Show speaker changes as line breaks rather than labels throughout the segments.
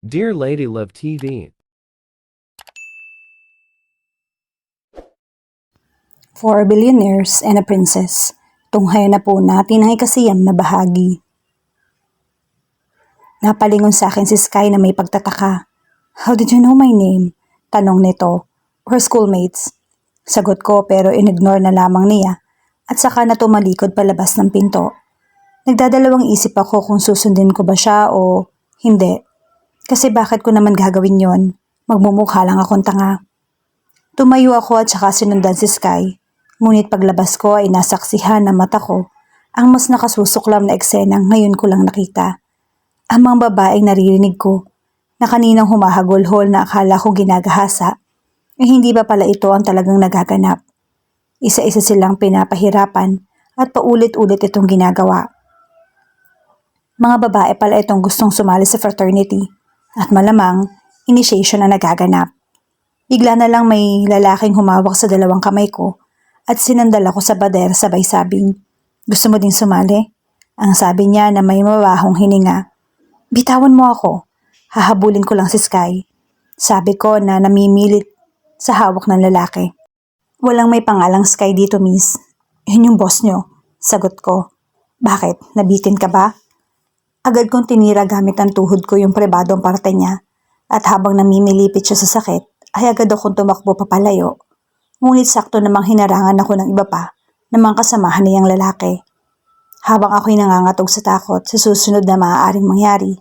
Dear Lady Love TV.
For Billionaires and a Princess, tunghayan na po natin ang ikasiyam na bahagi. Napalingon sa akin si Sky na may pagtataka. How did you know my name? Tanong nito. We're schoolmates. Sagot ko pero inignore na lamang niya at saka na tumalikod palabas ng pinto. Nagdadalawang isip ako kung susundin ko ba siya o hindi. Kasi bakit ko naman gagawin yon? Magmumukha lang akong tanga. Tumayo ako at saka sinundan si Sky. Ngunit paglabas ko ay nasaksihan ng mata ko ang mas nakasusuklam na eksena ngayon ko lang nakita. Ang mga babaeng naririnig ko na kaninang humahagulhol na akala ko ginagahasa ay hindi ba pala ito ang talagang nagaganap. Isa-isa silang pinapahirapan at paulit-ulit itong ginagawa. Mga babae pala itong gustong sumali sa fraternity at malamang initiation na nagaganap. Bigla na lang may lalaking humawak sa dalawang kamay ko at sinandal ako sa bader sabay sabing, "Gusto mo ding sumali?" Ang sabi niya na may mabahong hininga. "Bitawan mo ako. Hahabulin ko lang si Sky." Sabi ko na namimilit sa hawak ng lalaki. "Walang may pangalang Sky dito, miss. Yun yung boss nyo." Sagot ko. "Bakit? Nabitin ka ba?" Agad kong tinira gamit ang tuhod ko yung pribadong parte niya at habang namimilipit siya sa sakit ay agad akong tumakbo papalayo. Ngunit sakto namang hinarangan ako ng iba pa namang kasamahan niyang lalaki. Habang ako'y nangangatog sa takot sa susunod na maaaring mangyari,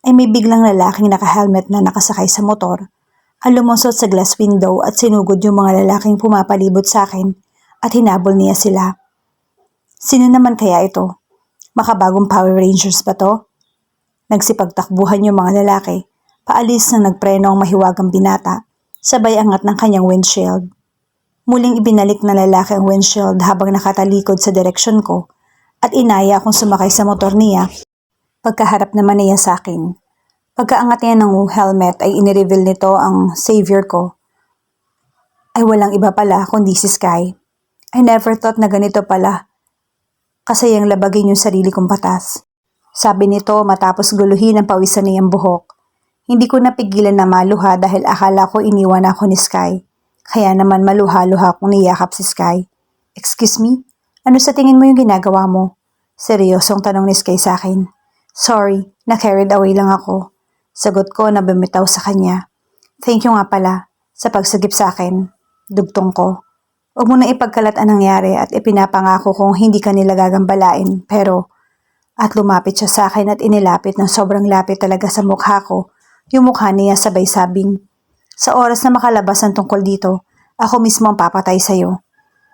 ay may biglang lalaking naka-helmet na nakasakay sa motor ang lumusot sa glass window at sinugod yung mga lalaking pumapalibot sa akin at hinabol niya sila. Sino naman kaya ito? Makabagong Power Rangers ba to? Nagsipagtakbuhan yung mga lalaki, paalis nang nagpreno ang mahiwagang binata, sabay angat ng kanyang windshield. Muling ibinalik na lalaki ang windshield habang nakatalikod sa direksyon ko at inaya akong sumakay sa motor niya. Pagkaharap naman niya sa akin. Pagkaangat niya ng helmet ay inireveal nito ang savior ko. Ay walang iba pala kundi si Sky. I never thought na ganito pala. Kasayang labagin yung sarili kong batas. Sabi nito matapos guluhin ang pawisan niyang buhok. Hindi ko napigilan na maluha dahil akala ko iniwan ako ni Sky. Kaya naman maluha-luha kong niyakap si Sky. "Excuse me? Ano sa tingin mo yung ginagawa mo?" Seryosong tanong ni Sky sa akin. "Sorry, na-carried away lang ako." Sagot ko na bumitaw sa kanya. "Thank you nga pala sa pagsagip sa akin." Dugtong ko. "Huwag mo na ipagkalat ang nangyari at ipinapangako kong hindi ka nila gagambalain pero..." At lumapit siya sa akin at inilapit ng sobrang lapit talaga sa mukha ko. Yung mukha niya sabay sabing, "Sa oras na makalabas ang tungkol dito, ako mismo ang papatay sa'yo."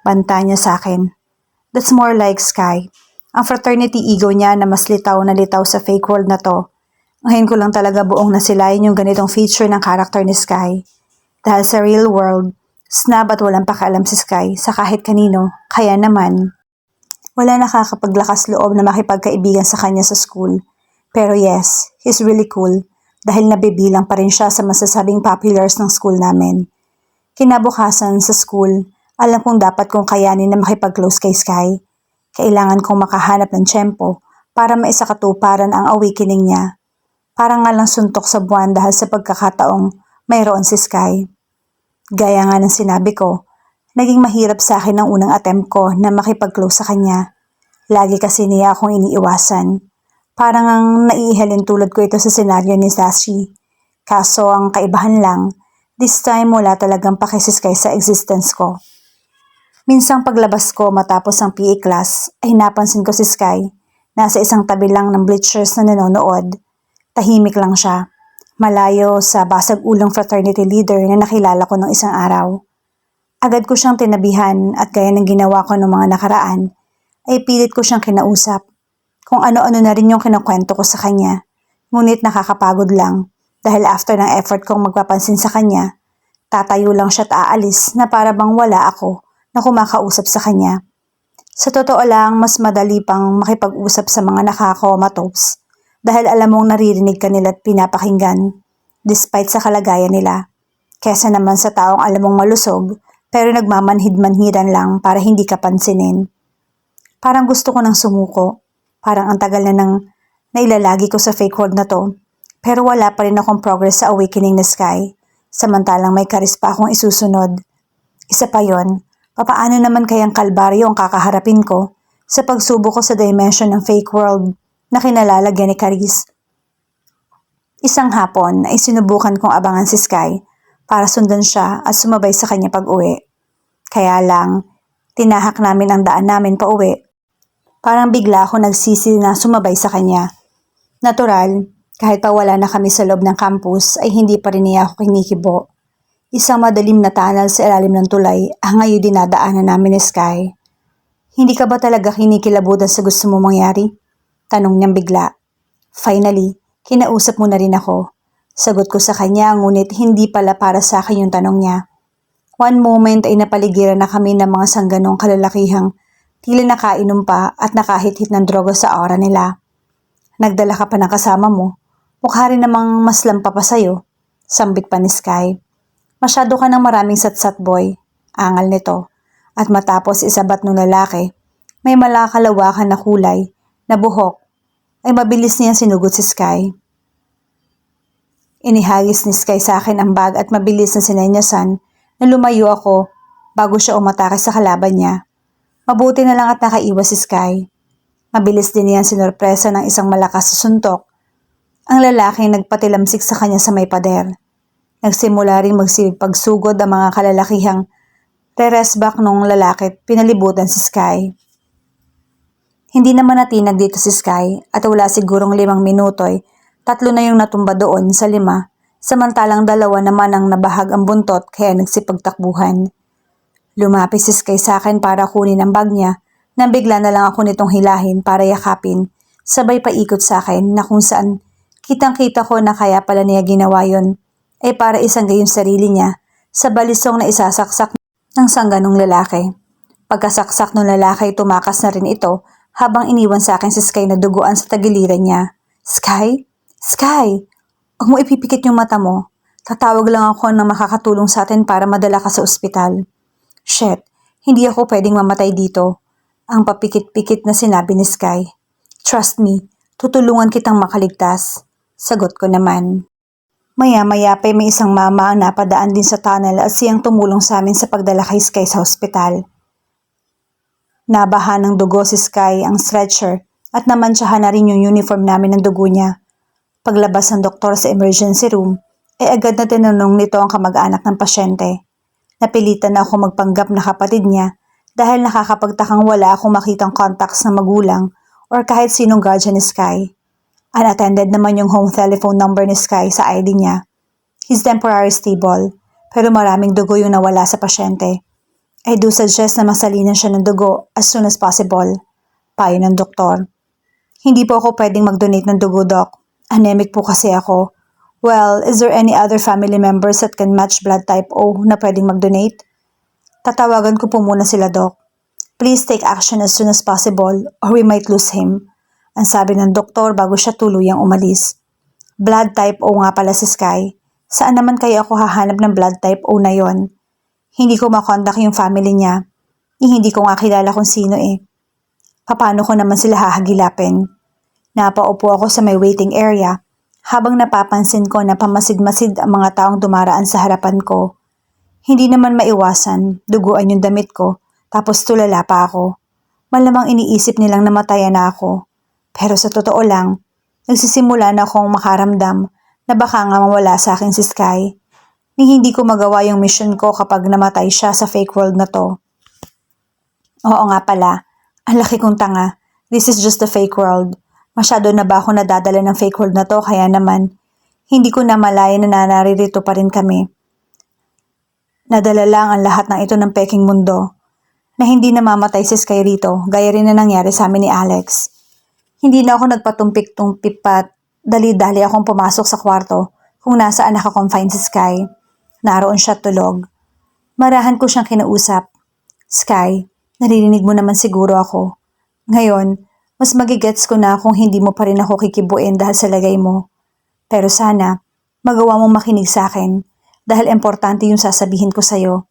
Banta niya sa akin. That's more like Sky. Ang fraternity ego niya na mas litaw na litaw sa fake world na to. Ngayon ko lang talaga buong nasilayan yung ganitong feature ng karakter ni Sky. Dahil sa real world, snab at walang pakialam si Sky sa kahit kanino, kaya naman, wala nakakapaglakas loob na makipagkaibigan sa kanya sa school. Pero yes, he's really cool dahil nabibilang pa rin siya sa masasabing populars ng school namin. Kinabukasan sa school, alam kong dapat kong kayanin na makipag-close kay Sky. Kailangan kong makahanap ng tiyempo para maisakatuparan ang awakening niya. Parang nga lang suntok sa buwan dahil sa pagkakataong mayroon si Sky. Gaya nga ng sinabi ko, naging mahirap sa akin ang unang attempt ko na makipag-close sa kanya. Lagi kasi niya akong iniiwasan. Parang ang naiihalin tulad ko ito sa senaryo ni Sashi. Kaso ang kaibahan lang, this time wala talagang pakisiskay sa existence ko. Minsang paglabas ko matapos ang PE class ay napansin ko si Sky. Nasa isang tabi lang ng bleachers na nanonood. Tahimik lang siya. Malayo sa basag-ulong fraternity leader na nakilala ko ng isang araw. Agad ko siyang tinabihan at gaya ng ginawa ko ng mga nakaraan, ay pilit ko siyang kinausap. Kung ano-ano na rin yung kinukwento ko sa kanya. Ngunit nakakapagod lang dahil after ng effort kong magpapansin sa kanya, tatayo lang siya at aalis na para bang wala ako na kumakausap sa kanya. Sa totoo lang, mas madali pang makipag-usap sa mga nakaka-comatose dahil alam mong naririnig ka nila at pinapakinggan despite sa kalagayan nila. Kesa naman sa taong alam mong malusog pero nagmamanhid-manhiran lang para hindi ka pansinin. Parang gusto ko nang sumuko. Parang ang tagal na nang nailalagi ko sa fake world na to. Pero wala pa rin akong progress sa awakening ni Sky, samantalang may karis pa akong isusunod. Isa pa yon, papaano naman kayang kalbaryo ang kakaharapin ko sa pagsubok ko sa dimension ng fake world na kinalalagyan ni Caris. Isang hapon ay sinubukan kong abangan si Sky para sundan siya at sumabay sa kanya pag-uwi. Kaya lang, tinahak namin ang daan namin pa uwi. Parang bigla ako nagsisi na sumabay sa kanya. Natural, kahit pa wala na kami sa loob ng campus ay hindi pa rin niya ako kinikibo. Isang madilim na tunnel sa ilalim ng tulay ang ngayon dinadaanan namin ni Sky. Hindi ka ba talaga kinikilabutan sa gusto mo mangyari? Tanong niyang bigla. Finally, kinausap mo na rin ako. Sagot ko sa kanya ngunit hindi pala para sa akin yung tanong niya. One moment ay napaligiran na kami ng mga sangganong kalalakihang tila nakainom pa at nakahit-hit ng droga sa aura nila. Nagdala ka pa ng kasama mo. Mukha rin namang mas lampa pa sa'yo. Sambit pa ni Sky. Masyado ka ng maraming satsat boy. Angal nito. At matapos isabat ng lalaki, may malakalawakan na kulay, na buhok, ay mabilis niyang sinugot si Sky. Inihagis ni Sky sa akin ang bag at mabilis na sinenyasan na lumayo ako bago siya umatake sa kalaban niya. Mabuti na lang at nakaiwas si Sky. Mabilis din niyan sinurpresa ng isang malakas na suntok. Ang lalaking nagpatilamsik sa kanya sa may pader. Nagsimula ring magsipagsugod ang mga kalalakihang teresbak nung lalaki at pinalibutan si Sky. Hindi naman natinag dito si Sky at wala sigurong 5 minuto ay 3 na yung natumba doon sa 5, samantalang 2 naman ang nabahag ang buntot kaya nagsipagtakbuhan. Lumapit si Sky sa akin para kunin ang bag niya nang bigla na lang ako nitong hilahin para yakapin, sabay paikot sa akin na kung saan kitang-kita ko na kaya pala niya ginawa yon ay para isangga yung sarili niya sa balisong na isasaksak ng sangganong lalaki. Pagkasaksak ng lalaki, tumakas na rin ito habang iniwan sa akin si Sky na duguan sa tagiliran niya. Sky? Sky! Huwag mo ipipikit yung mata mo. Tatawag lang ako ng makakatulong sa atin para madala ka sa ospital. Shit, hindi ako pwedeng mamatay dito. Ang papikit-pikit na sinabi ni Sky. Trust me, tutulungan kitang makaligtas. Sagot ko naman. Maya-maya pa may isang mama ang napadaan din sa tunnel at siyang tumulong sa amin sa pagdala kay Sky sa ospital. Nabaha ng dugo si Sky ang stretcher at namantsahan na rin yung uniform namin ng dugo niya. Paglabas ng doktor sa emergency room, ay agad na tinanong nito ang kamag-anak ng pasyente. Napilitan na ako magpanggap na kapatid niya dahil nakakapagtakang wala akong makitang contacts ng magulang or kahit sinong guardian ni Sky. Unattended naman yung home telephone number ni Sky sa ID niya. He's temporary stable, pero maraming dugo yung nawala sa pasyente. I do suggest na masalinan siya ng dugo as soon as possible. Payo ng doktor. Hindi po ako pwedeng mag-donate ng dugo, Doc. Anemic po kasi ako. Well, is there any other family members that can match blood type O na pwedeng mag-donate? Tatawagan ko po muna sila, Doc. Please take action as soon as possible or we might lose him. Ang sabi ng doktor bago siya tuluyang umalis. Blood type O nga pala si Sky. Saan naman kaya ako hahanap ng blood type O na yon? Hindi ko makontak yung family niya. Hindi ko nga kilala kung sino eh. Paano ko naman sila hahagilapin? Napaupo ako sa may waiting area habang napapansin ko na pamasid-masid ang mga taong dumaraan sa harapan ko. Hindi naman maiwasan, duguan yung damit ko, tapos tulala pa ako. Malamang iniisip nilang namatayan na ako. Pero sa totoo lang, nagsisimula na akong makaramdam na baka nga mawala sa akin si Sky. Ni hindi ko magawa yung mission ko kapag namatay siya sa fake world na to. Oo nga pala, ang laki kong tanga. This is just a fake world. Masyado na ba ako nadadala ng fake world na to kaya naman, hindi ko na malaya na naririto pa rin kami. Nadala lang ang lahat ng ito ng peking mundo na hindi namamatay si Sky rito gaya rin na nangyari sa amin ni Alex. Hindi na ako nagpatumpik-tumpik pa dali-dali akong pumasok sa kwarto kung nasaan nakakonfine si Sky. Naroon siya tulog. Marahan ko siyang kinausap. Sky, naririnig mo naman siguro ako. Ngayon, mas magigets ko na kung hindi mo pa rin ako kikibuin dahil sa lagay mo. Pero sana, magawa mong makinig sa akin dahil importante yung sasabihin ko sa'yo.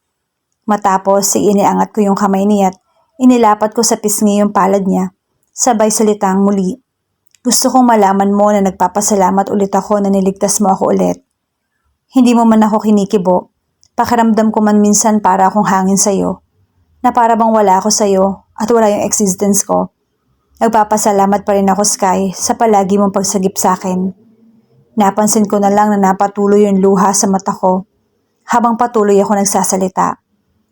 Matapos, iniangat ko yung kamay niya at inilapat ko sa pisngi yung palad niya. Sabay salitang muli. Gusto kong malaman mo na nagpapasalamat ulit ako na niligtas mo ako ulit. Hindi mo man ako kinikibo. Pakiramdam ko man minsan para akong hangin sa'yo. Na para bang wala ako sa'yo at wala yung existence ko. Nagpapasalamat pa rin ako, Sky, sa palagi mong pagsagip sa akin. Napansin ko na lang na napatuloy yung luha sa mata ko habang patuloy ako nagsasalita.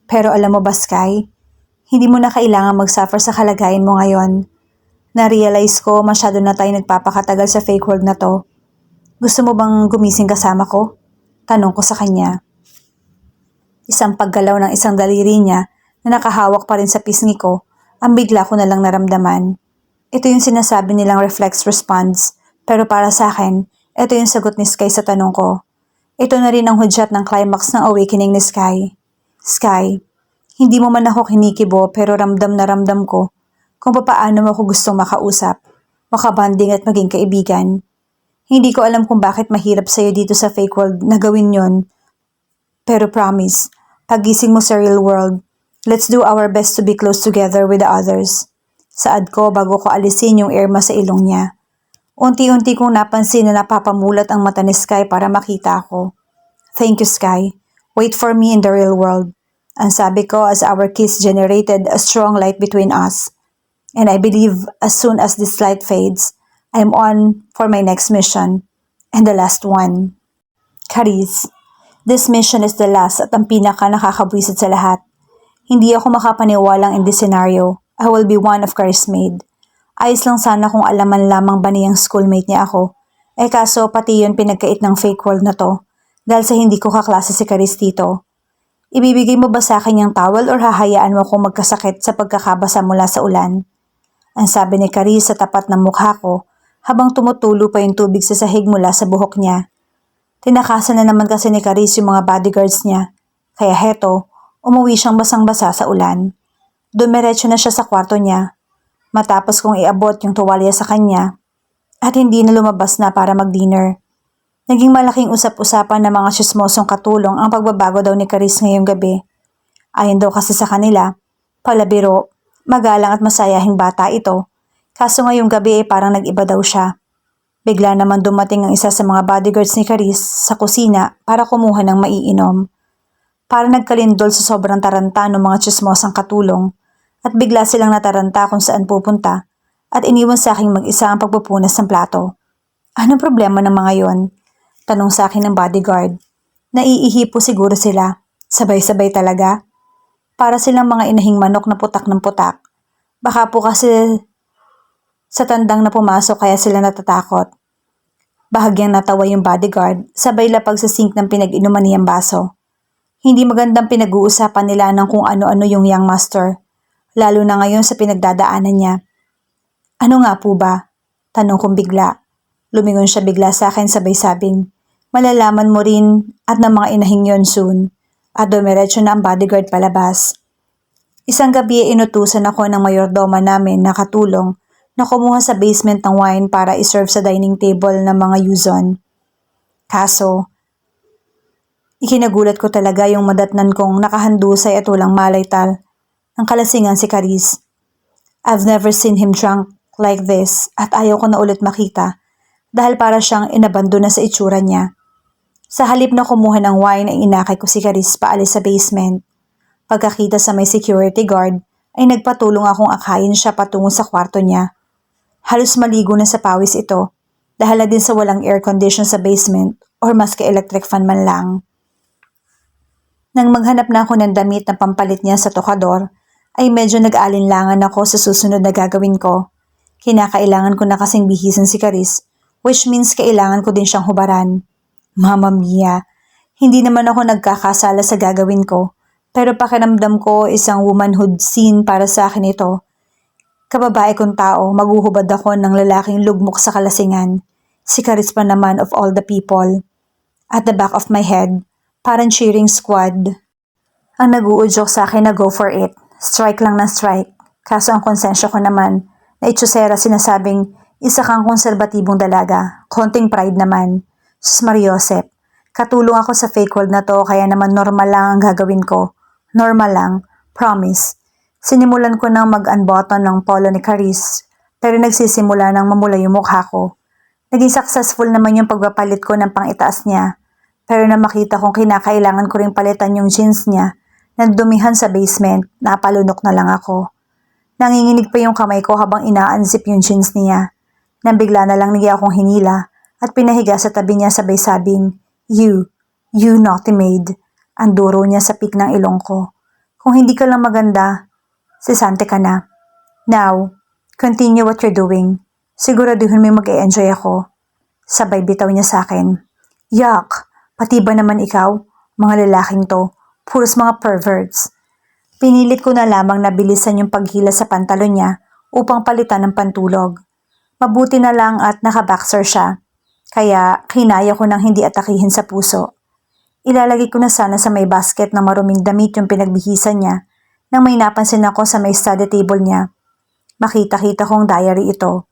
Pero alam mo ba, Sky, hindi mo na kailangan mag-suffer sa kalagayan mo ngayon. Na-realize ko masyado na tayo nagpapakatagal sa fake world na to. Gusto mo bang gumising kasama ko? Tanong ko sa kanya. Isang paggalaw ng isang daliri niya na nakahawak pa rin sa pisngi ko, ang bigla ko na lang naramdaman. Ito yung sinasabi nilang reflex response, pero para sa akin, ito yung sagot ni Sky sa tanong ko. Ito na rin ang hudyat ng climax ng awakening ni Sky. Sky, hindi mo man ako kinikibo pero ramdam na ramdam ko kung paano mo ako gustong makausap, makabanding at maging kaibigan. Hindi ko alam kung bakit mahirap sa'yo dito sa fake world na gawin yon. Pero promise, pagising mo sa real world, let's do our best to be close together with the others. Saad ko bago ko alisin yung Irma sa ilong niya. Unti-unti kong napansin na napapamulat ang mata ni Sky para makita ako. Thank you, Sky. Wait for me in the real world. Ang sabi ko as our kiss generated a strong light between us. And I believe as soon as this light fades, I'm on for my next mission. And the last one. Caris, this mission is the last at ang pinaka nakakabwisit sa lahat. Hindi ako makapaniwalang in this scenario. I will be one of Caris' maid. Ayos lang sana kung alaman lamang ba niyang schoolmate niya ako. Kaso pati yun pinagkait ng fake world na to. Dahil sa hindi ko kaklase si Caris dito. Ibibigay mo ba sa akin yung towel or hahayaan mo akong magkasakit sa pagkakabasa mula sa ulan? Ang sabi ni Caris sa tapat ng mukha ko habang tumutulo pa yung tubig sa sahig mula sa buhok niya. Tinakasan na naman kasi ni Caris yung mga bodyguards niya. Kaya heto, umuwi siyang basang-basa sa ulan. Dumiretso na siya sa kwarto niya. Matapos kong iabot yung tuwalya sa kanya at hindi na lumabas na para mag-dinner. Naging malaking usap-usapan ng mga sismosong katulong ang pagbabago daw ni Caris ngayong gabi. Ayon daw kasi sa kanila, palabiro, magalang at masayahing bata ito. Kaso ngayong gabi parang nag-iba daw siya. Bigla naman dumating ang isa sa mga bodyguards ni Caris sa kusina para kumuha ng maiinom. Para nagkalindol sa sobrang taranta ng mga sismosang katulong. At bigla silang nataranta kung saan pupunta at iniwan sa aking mag-isa ang pagpupunas ng plato. Anong problema ng mga yon? Tanong sa akin ng bodyguard. Naiihi po siguro sila. Sabay-sabay talaga. Para silang mga inahing manok na putak ng putak. Baka po kasi sa tandang na pumasok kaya sila natatakot. Bahagyang natawa yung bodyguard, sabay lapag sa sink ng pinag-inuman niyang baso. Hindi magandang pinag-uusapan nila ng kung ano-ano yung young master. Lalo na ngayon sa pinagdadaanan niya. Ano nga po ba? Tanong kong bigla. Lumingon siya bigla sa akin sabay sabing, malalaman mo rin at ng mga inahing yon soon. At dumiretso na ang bodyguard palabas. Isang gabi inutusan ako ng mayordoma namin na katulong na kumuha sa basement ng wine para iserve sa dining table ng mga Yuzon. Kaso, ikinagulat ko talaga yung madatnan kong nakahandusay at walang malaytal. Ang kalasingan si Caris. I've never seen him drunk like this at ayaw ko na ulit makita dahil para siyang inabando na sa itsura niya. Sa halip na kumuha ng wine ay inakay ko si Caris paalis sa basement. Pagkakita sa may security guard ay nagpatulong akong akayin siya patungo sa kwarto niya. Halos maligo na sa pawis ito dahil na din sa walang air condition sa basement or maski electric fan man lang. Nang maghanap na ako ng damit na pampalit niya sa tokador, ay medyo nag-alinlangan ako sa susunod na gagawin ko. Kinakailangan ko na kasing bihisan si Caris, which means kailangan ko din siyang hubaran. Mama mia, hindi naman ako nagkakasala sa gagawin ko, pero pakiramdam ko isang womanhood scene para sa akin ito. Kababae kong tao, maguhubad ako ng lalaking lugmok sa kalasingan. Si Caris pa naman of all the people. At the back of my head, parang cheering squad. Ang nag-uudyok sa akin na go for it. Strike lang na strike. Kaso ang konsensya ko naman, na itsusera sinasabing isa kang konserbatibong dalaga. Konting pride naman. Sus Mariosep, katulong ako sa fake world na to kaya naman normal lang ang gagawin ko. Normal lang. Promise. Sinimulan ko nang mag-unbutton ng polo ni Caris Pero nagsisimula nang mamula yung mukha ko. Naging successful naman yung pagpapalit ko ng pang-itaas niya. Pero na makita kong kinakailangan ko ring palitan yung jeans niya, nagdumihan sa basement, napalunok na lang ako. Nanginginig pa yung kamay ko habang ina-unzip yung jeans niya. Nang bigla na lang niya akong hinila at pinahiga sa tabi niya sabay sabing, You naughty maid. Ang duro niya sa pik ng ilong ko. Kung hindi ka lang maganda, sisante ka na. Now, continue what you're doing. Siguraduhin mo mag-e-enjoy ako. Sabay bitaw niya sa akin. Yuck! Pati ba naman ikaw? Mga lalaking to. Puros mga perverts. Pinilit ko na lamang na bilisan yung paghila sa pantalon niya upang palitan ng pantulog. Mabuti na lang at naka-boxer siya. Kaya kinaya ko nang hindi atakihin sa puso. Ilalagay ko na sana sa may basket ng maruming damit yung pinagbihisan niya nang may napansin ako sa may study table niya. Makita-kita kong diary ito.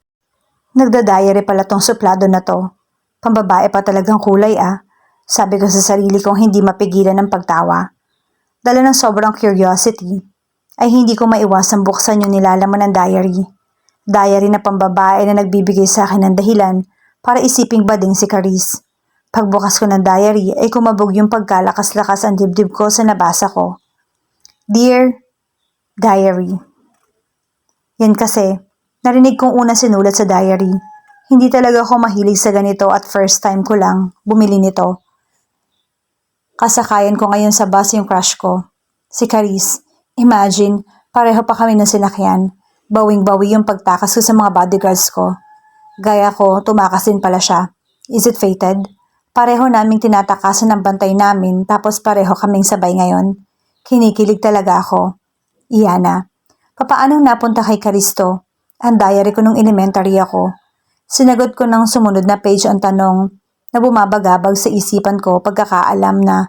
Nagda-diary pala tong suplado na to. Pambabae pa talagang kulay ah. Sabi ko sa sarili kong hindi mapigilan ng pagtawa. Dala ng sobrang curiosity, ay hindi ko maiwasang buksan yung nilalaman ng diary. Diary na pambabae na nagbibigay sa akin ng dahilan para isiping bading si Caris. Pagbukas ko ng diary ay kumabog yung pagkalakas-lakas ang dibdib ko sa nabasa ko. Dear Diary. Yan kasi, narinig kong una sinulat sa diary. Hindi talaga ako mahilig sa ganito at first time ko lang bumili nito. Kasakayan ko ngayon sa bus yung crush ko. Si Caris. Imagine, pareho pa kami ng sinakyan. Bawing-bawi yung pagtakas ko sa mga bodyguards ko. Gaya ko, tumakas din pala siya. Is it fated? Pareho naming tinatakasan ng bantay namin tapos pareho kaming sabay ngayon. Kinikilig talaga ako. Iyana. Papaanong napunta kay Caristo? Ang diary ko nung elementary ako. Sinagot ko ng sumunod na page ang tanong na bumabagabag sa isipan ko pagkakaalam na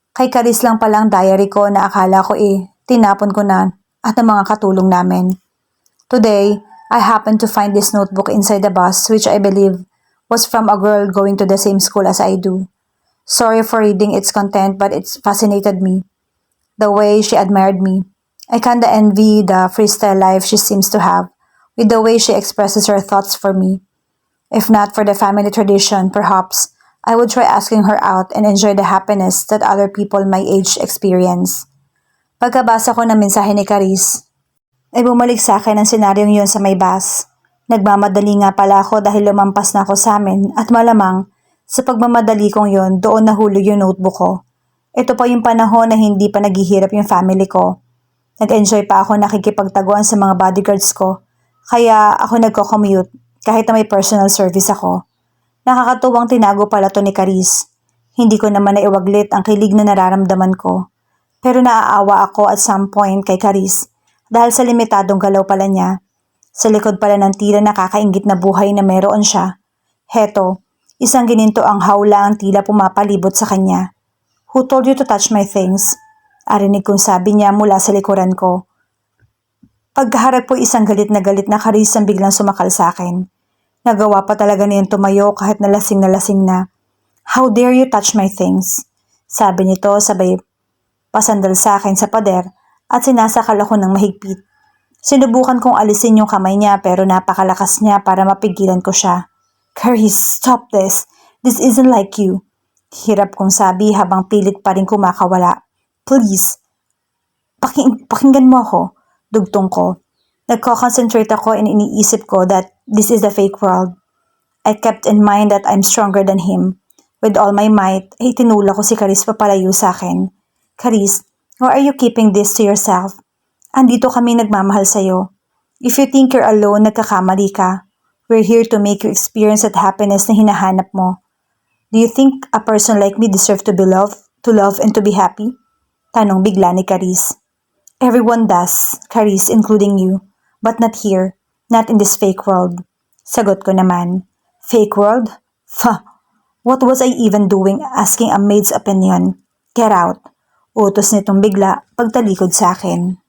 kay Caris lang palang diary ko na akala ko tinapon ko na at ang mga katulong namin. Today, I happened to find this notebook inside the bus which I believe was from a girl going to the same school as I do. Sorry for reading its content but it's fascinated me. The way she admired me. I kinda envy the freestyle life she seems to have with the way she expresses her thoughts for me. If not for the family tradition, perhaps, I would try asking her out and enjoy the happiness that other people my age experience. Pagkabasa ko ng mensahe ni Caris, ay bumalik sa akin ang senaryong yun sa may bus. Nagmamadali nga pala ako dahil lumampas na ako sa amin at malamang sa pagmamadali kong yun doon nahulog yung notebook ko. Ito pa yung panahon na hindi pa naghihirap yung family ko. Nag-enjoy pa ako nakikipagtaguan sa mga bodyguards ko. Kaya ako nagko-commute kahit na may personal service ako. Nakakatuwang tinago pala to ni Caris. Hindi ko naman naiwaglit ang kilig na nararamdaman ko. Pero naaawa ako at some point kay Caris dahil sa limitadong galaw pala niya. Sa likod pala ng tila nakakaingit na buhay na meron siya. Heto, isang gininto ang hawla ang tila pumapalibot sa kanya. Who told you to touch my things? Arinig kong sabi niya mula sa likuran ko. Pagkaharap po isang galit na Caris ang biglang sumakal sa akin. Nagawa pa talaga niyang tumayo kahit na lasing na. How dare you touch my things? Sabi nito sabay pasandal sa akin sa pader at sinasakal ako ng mahigpit. Sinubukan kong alisin yung kamay niya pero napakalakas niya para mapigilan ko siya. Caris, stop this. This isn't like you. Hirap kong sabi habang pilit pa rin kumakawala. Please, pakinggan mo ako. Dugtong ko. Nagko-concentrate ako and iniisip ko that this is the fake world. I kept in mind that I'm stronger than him. With all my might, ay tinula ko si Caris papalayo sa akin. Caris, why are you keeping this to yourself? Andito kami nagmamahal sa'yo. If you think you're alone, nagkakamali ka. We're here to make you experience that happiness na hinahanap mo. Do you think a person like me deserves to be loved, to love and to be happy? Tanong bigla ni Caris. Everyone does, Caris, including you. But not here, not in this fake world. Sagot ko naman. Fake world? What was I even doing asking a maid's opinion? Get out. Utos nitong bigla pagtalikod sa akin.